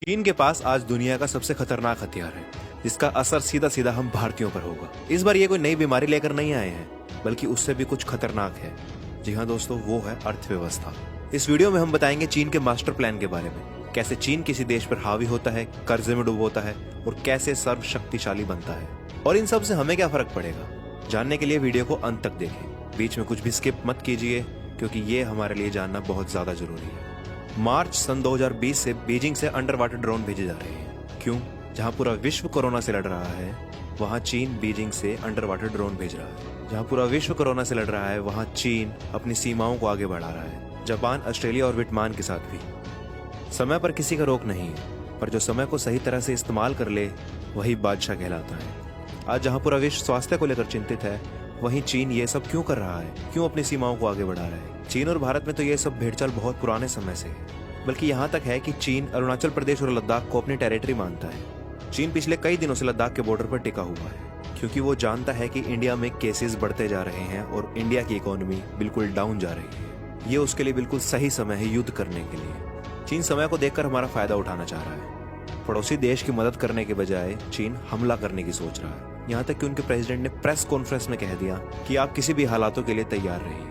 चीन के पास आज दुनिया का सबसे खतरनाक हथियार है, जिसका असर सीधा सीधा हम भारतीयों पर होगा। इस बार ये कोई नई बीमारी लेकर नहीं आए हैं, बल्कि उससे भी कुछ खतरनाक है। जी हाँ दोस्तों, वो है अर्थव्यवस्था। इस वीडियो में हम बताएंगे चीन के मास्टर प्लान के बारे में, कैसे चीन किसी देश पर हावी होता है, कर्जे में डूबोता है और कैसे सर्वशक्तिशाली बनता है, और इन सब से हमें क्या फर्क पड़ेगा। जानने के लिए वीडियो को अंत तक देखें, बीच में कुछ भी स्किप मत कीजिए, क्योंकि ये हमारे लिए जानना बहुत ज्यादा जरूरी है। मार्च सन 2020 से बीजिंग से अंडर वाटर ड्रोन भेजे जा रहे हैं। क्यों? जहां पूरा विश्व कोरोना से लड़ रहा है, वहां चीन बीजिंग से अंडर वाटर ड्रोन भेज रहा है। जहां पूरा विश्व कोरोना से लड़ रहा है, वहां चीन अपनी सीमाओं को आगे बढ़ा रहा है, जापान, ऑस्ट्रेलिया और वियतनाम के साथ भी। समय पर किसी का रोक नहीं है, पर जो समय को सही तरह से इस्तेमाल कर ले, वही बादशाह कहलाता है। आज जहां पूरा विश्व स्वास्थ्य को लेकर चिंतित है, वहीं चीन ये सब क्यों कर रहा है? क्यों अपनी सीमाओं को आगे बढ़ा रहा है? चीन और भारत में तो ये सब भेड़चाल बहुत पुराने समय से है, बल्कि यहाँ तक है कि चीन अरुणाचल प्रदेश और लद्दाख को अपनी टेरिटरी मानता है। चीन पिछले कई दिनों से लद्दाख के बॉर्डर पर टिका हुआ है, क्योंकि वो जानता है कि इंडिया में केसेस बढ़ते जा रहे हैं और इंडिया की इकोनॉमी बिल्कुल डाउन जा रही है। ये उसके लिए बिल्कुल सही समय है युद्ध करने के लिए। चीन समय को देखकर हमारा फायदा उठाना चाह रहा है। पड़ोसी देश की मदद करने के बजाय चीन हमला करने की सोच रहा है। यहाँ तक कि उनके प्रेसिडेंट ने प्रेस कॉन्फ्रेंस में कह दिया कि आप किसी भी हालातों के लिए तैयार रहिए।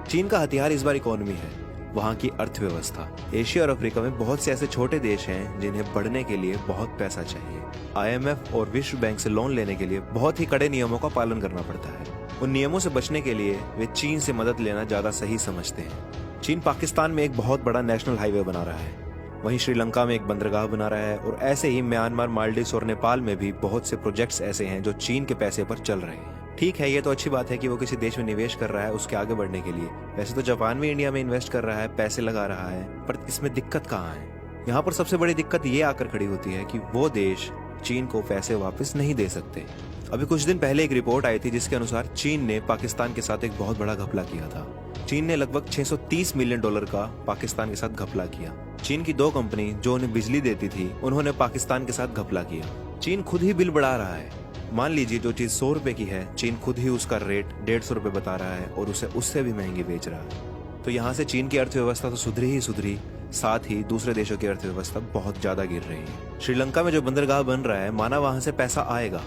चीन का हथियार इस बार इकोनॉमी है, वहाँ की अर्थव्यवस्था। एशिया और अफ्रीका में बहुत से ऐसे छोटे देश हैं जिन्हें बढ़ने के लिए बहुत पैसा चाहिए। IMF और विश्व बैंक से लोन लेने के लिए बहुत ही कड़े नियमों का पालन करना पड़ता है। उन नियमों से बचने के लिए वे चीन से मदद लेना ज्यादा सही समझते हैं। चीन पाकिस्तान में एक बहुत बड़ा नेशनल हाईवे बना रहा है, वहीं श्रीलंका में एक बंदरगाह बना रहा है, और ऐसे ही म्यांमार, मालदीव और नेपाल में भी बहुत से प्रोजेक्ट्स ऐसे हैं जो चीन के पैसे पर चल रहे हैं। ठीक है, ये तो अच्छी बात है कि वो किसी देश में निवेश कर रहा है उसके आगे बढ़ने के लिए। वैसे तो जापान भी इंडिया में इन्वेस्ट कर रहा है, पैसे लगा रहा है, पर इसमें दिक्कत कहाँ है? यहाँ पर सबसे बड़ी दिक्कत ये आकर खड़ी होती है कि वो देश चीन को पैसे वापस नहीं दे सकते। अभी कुछ दिन पहले एक रिपोर्ट आई थी जिसके अनुसार चीन ने पाकिस्तान के साथ एक बहुत बड़ा घपला किया था। चीन ने लगभग $630 मिलियन का पाकिस्तान के साथ घपला किया। चीन की 2 कंपनी जो उन्हें बिजली देती थी, उन्होंने पाकिस्तान के साथ घपला किया। चीन खुद ही बिल बढ़ा रहा है। मान लीजिए जो चीज 100 रुपए की है, चीन खुद ही उसका रेट 150 रुपए बता रहा है और उसे उससे भी महंगी बेच रहा है। तो यहाँ से चीन की अर्थव्यवस्था तो सुधरी ही सुधरी, साथ ही दूसरे देशों की अर्थव्यवस्था बहुत ज्यादा गिर रही है। श्रीलंका में जो बंदरगाह बन रहा है, माना वहां से पैसा आएगा,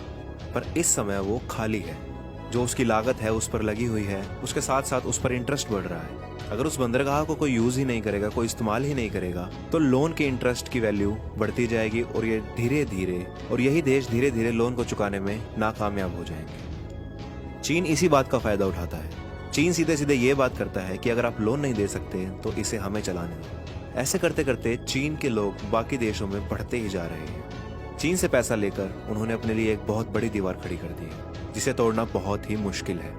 पर इस समय वो खाली है। जो उसकी लागत है उस पर लगी हुई है, उसके साथ साथ उस पर इंटरेस्ट बढ़ रहा है। अगर उस बंदरगाह को कोई यूज ही नहीं करेगा, कोई इस्तेमाल ही नहीं करेगा, तो लोन के इंटरेस्ट की वैल्यू बढ़ती जाएगी और ये धीरे धीरे, और यही देश धीरे धीरे लोन को चुकाने में नाकामयाब हो जाएंगे। चीन इसी बात का फायदा उठाता है। चीन सीधे सीधे ये बात करता है कि अगर आप लोन नहीं दे सकते तो इसे हमें चलाने दो। ऐसे करते करते चीन के लोग बाकी देशों में बढ़ते ही जा रहे हैं। चीन से पैसा लेकर उन्होंने अपने लिए एक बहुत बड़ी दीवार खड़ी कर दी है, जिसे तोड़ना बहुत ही मुश्किल है।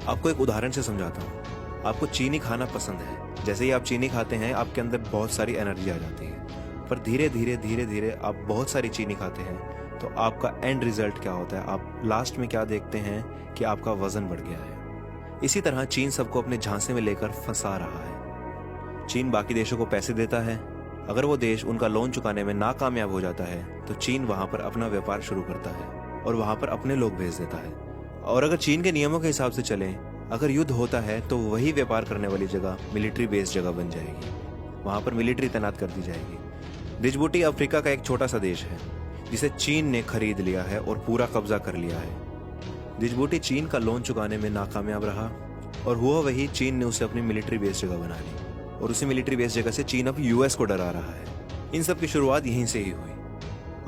आपको एक उदाहरण से समझाता हूँ। आपको चीनी खाना पसंद है। जैसे ही आप चीनी खाते हैं, आपके अंदर बहुत सारी एनर्जी आ जाती है, पर धीरे धीरे आप बहुत सारी चीनी खाते हैं तो आपका एंड रिजल्ट क्या होता है? आप लास्ट में क्या देखते हैं कि आपका वजन बढ़ गया है। इसी तरह चीन सबको अपने झांसे में लेकर फंसा रहा है। चीन बाकी देशों को पैसे देता है। अगर वो देश उनका लोन चुकाने में नाकामयाब हो जाता है, तो चीन वहां पर अपना व्यापार शुरू करता है और वहां पर अपने लोग भेज देता है। और अगर चीन के नियमों के हिसाब से चलें, अगर युद्ध होता है तो वही व्यापार करने वाली जगह मिलिट्री बेस्ड जगह बन जाएगी। वहां पर मिलिट्री तैनात कर दी जाएगी। डिजबूटी अफ्रीका का एक छोटा सा देश है, जिसे चीन ने खरीद लिया है और पूरा कब्जा कर लिया है। डिजबूटी चीन का लोन चुकाने में नाकामयाब रहा, और हुआ वही, चीन ने उसे अपनी मिलिट्री बेस्ड जगह बना ली, और उसी मिलिट्री बेस्ड जगह से चीन अब US को डरा रहा है। इन सब की शुरुआत यहीं से ही हुई।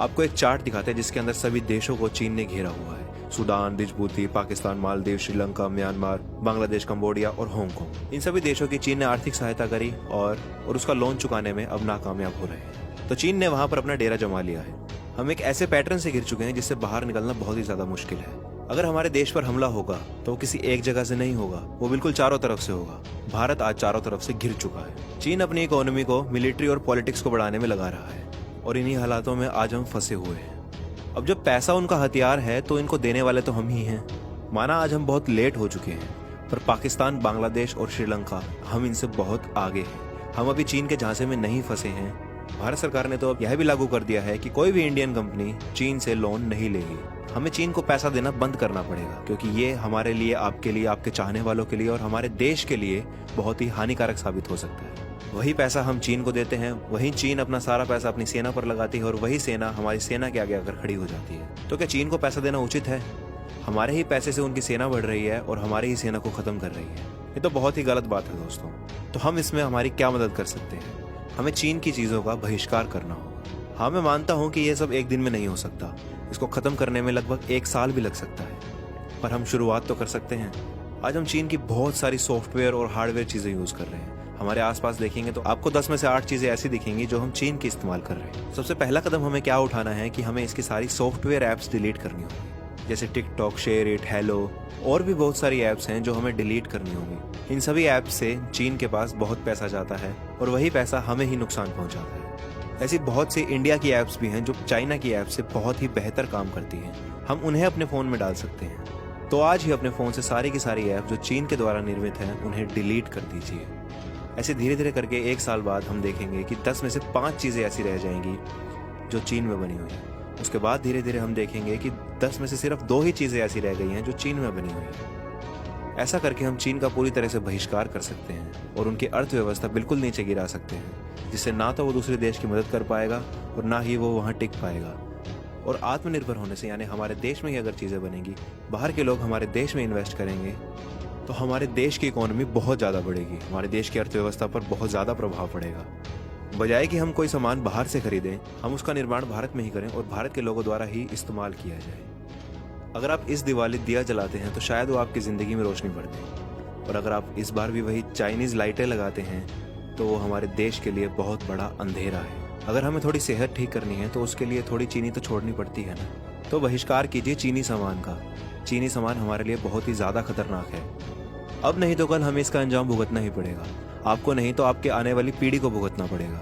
आपको एक चार्ट दिखाते हैं जिसके अंदर सभी देशों को चीन ने घेरा हुआ है। Sudan, Djibouti, Pakistan, Maldives, Sri Lanka, Myanmar, Bangladesh, Cambodia और हांगकांग। इन सभी देशों की चीन ने आर्थिक सहायता करी और उसका लोन चुकाने में अब नाकामयाब हो रहे हैं। तो चीन ने वहां पर अपना डेरा जमा लिया है। हम एक ऐसे पैटर्न से घिर चुके हैं जिससे बाहर निकलना बहुत ही ज्यादा मुश्किल है। अगर हमारे देश पर हमला होगा तो किसी एक जगह से नहीं होगा, वो बिल्कुल चारों तरफ से होगा। भारत आज चारों तरफ से घिर चुका है। चीन अपनी इकोनॉमी को मिलिट्री और पॉलिटिक्स को बढ़ाने में लगा रहा है, और इन्हीं हालातों में आज हम फंसे हुए हैं। अब जब पैसा उनका हथियार है तो इनको देने वाले तो हम ही हैं। माना आज हम बहुत लेट हो चुके हैं, पर पाकिस्तान, बांग्लादेश और श्रीलंका, हम इनसे बहुत आगे हैं। हम अभी चीन के झांसे में नहीं फंसे हैं। भारत सरकार ने तो अब यह भी लागू कर दिया है कि कोई भी इंडियन कंपनी चीन से लोन नहीं लेगी। हमें चीन को पैसा देना बंद करना पड़ेगा, क्योंकि ये हमारे लिए, आपके लिए, आपके चाहने वालों के लिए और हमारे देश के लिए बहुत ही हानिकारक साबित हो सकता है। वही पैसा हम चीन को देते हैं, वही चीन अपना सारा पैसा अपनी सेना पर लगाती है और वही सेना हमारी सेना के आगे आकर खड़ी हो जाती है। तो क्या चीन को पैसा देना उचित है? हमारे ही पैसे से उनकी सेना बढ़ रही है और हमारी ही सेना को खत्म कर रही है। ये तो बहुत ही गलत बात है दोस्तों। तो हम इसमें हमारी क्या मदद कर सकते हैं? हमें चीन की चीज़ों का बहिष्कार करना होगा। हाँ, मैं मानता हूँ कि ये सब एक दिन में नहीं हो सकता, इसको ख़त्म करने में लगभग 1 साल भी लग सकता है, पर हम शुरुआत तो कर सकते हैं। आज हम चीन की बहुत सारी सॉफ्टवेयर और हार्डवेयर चीज़ें यूज़ कर रहे हैं। हमारे आसपास देखेंगे तो आपको 10 में से 8 चीज़ें ऐसी दिखेंगी जो हम चीन की इस्तेमाल कर रहे हैं। सबसे पहला कदम हमें क्या उठाना है कि हमें इसकी सारी सॉफ्टवेयर ऐप्स डिलीट करनी होगी, जैसे टिकटॉक, शेयर इट, हेलो और भी बहुत सारी ऐप्स हैं जो हमें डिलीट करनी होगी। इन सभी ऐप्स से चीन के पास बहुत पैसा जाता है और वही पैसा हमें ही नुकसान पहुंचाता है। ऐसी बहुत सी इंडिया की ऐप्स भी हैं जो चाइना की ऐप से बहुत ही बेहतर काम करती हैं। हम उन्हें अपने फ़ोन में डाल सकते हैं। तो आज ही अपने फ़ोन से सारी की सारी ऐप जो चीन के द्वारा निर्मित हैं उन्हें डिलीट कर दीजिए। ऐसे धीरे धीरे करके 1 साल बाद हम देखेंगे कि 10 में से 5 चीज़ें ऐसी रह जाएंगी जो चीन में बनी हुई हैं। उसके बाद धीरे धीरे हम देखेंगे कि 10 में से सिर्फ 2 ही चीज़ें ऐसी रह गई हैं जो चीन में बनी हुई हैं। ऐसा करके हम चीन का पूरी तरह से बहिष्कार कर सकते हैं और उनकी अर्थव्यवस्था बिल्कुल नीचे गिरा सकते हैं, जिससे ना तो वो दूसरे देश की मदद कर पाएगा और ना ही वो वहाँ टिक पाएगा। और आत्मनिर्भर होने से, यानी हमारे देश में ही अगर चीज़ें बनेंगी, बाहर के लोग हमारे देश में इन्वेस्ट करेंगे, तो हमारे देश की इकोनॉमी बहुत ज़्यादा बढ़ेगी, हमारे देश की अर्थव्यवस्था पर बहुत ज़्यादा प्रभाव पड़ेगा। बजाय कि हम कोई सामान बाहर से खरीदें, हम उसका निर्माण भारत में ही करें और भारत के लोगों द्वारा ही इस्तेमाल किया जाए। अगर आप इस दिवाली दिया जलाते हैं तो शायद वो आपकी ज़िंदगी में रोशनी भर दे, और अगर आप इस बार भी वही चाइनीज़ लाइटें लगाते हैं तो वो हमारे देश के लिए बहुत बड़ा अंधेरा है। अगर हमें थोड़ी सेहत ठीक करनी है तो उसके लिए थोड़ी चीनी तो छोड़नी पड़ती है ना। तो बहिष्कार कीजिए चीनी सामान का। चीनी सामान हमारे लिए बहुत ही ज़्यादा खतरनाक है। अब नहीं तो कल हमें इसका अंजाम भुगतना ही पड़ेगा। आपको नहीं तो आपके आने वाली पीढ़ी को भुगतना पड़ेगा।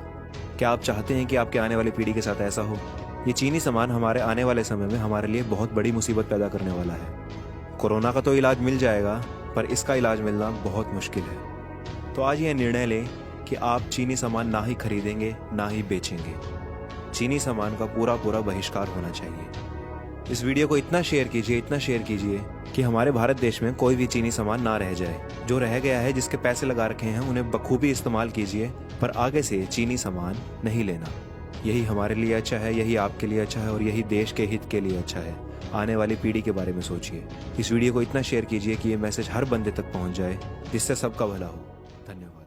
क्या आप चाहते हैं कि आपके आने वाली पीढ़ी के साथ ऐसा हो? ये चीनी सामान हमारे आने वाले समय में हमारे लिए बहुत बड़ी मुसीबत पैदा करने वाला है। कोरोना का तो इलाज मिल जाएगा, पर इसका इलाज मिलना बहुत मुश्किल है। तो आज यह निर्णय लें कि आप चीनी सामान ना ही खरीदेंगे ना ही बेचेंगे। चीनी सामान का पूरा बहिष्कार होना चाहिए। इस वीडियो को इतना शेयर कीजिए कि हमारे भारत देश में कोई भी चीनी सामान ना रह जाए। जो रह गया है, जिसके पैसे लगा रखे हैं, उन्हें बखूबी इस्तेमाल कीजिए, पर आगे से चीनी सामान नहीं लेना। यही हमारे लिए अच्छा है, यही आपके लिए अच्छा है और यही देश के हित के लिए अच्छा है। आने वाली पीढ़ी के बारे में सोचिए। इस वीडियो को इतना शेयर कीजिए कि ये मैसेज हर बंदे तक पहुंच जाए, जिससे सबका भला हो। धन्यवाद।